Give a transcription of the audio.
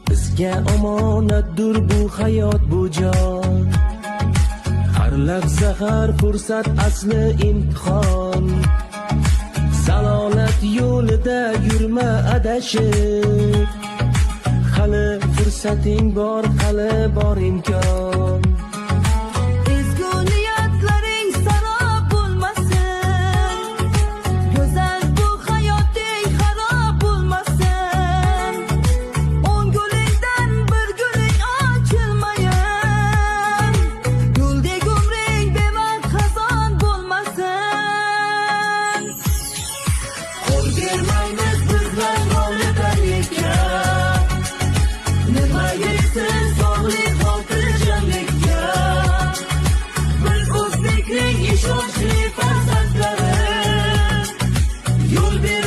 Bizga omonatdur bu hayot, bu jon. Har lahza, har fursat asli imtihon. Zalolat yo'lida yurma adashib. Hali fursating bor, hali bor imkon. Ezgu niyatlaring sarob bo'lmasin. Go'zal bu hayoting xarob bo'lmasin. O'ngulingdan bir guling ochilmayin. Guldek umring bevaqt xazon bo'lmasin. Qo'l bermaymiz bizlar g'oliblikka. Nima yetsin sog'lik xotirjamlikka. Biz o'zbekning ishonchli farzandlari. Yo'l ber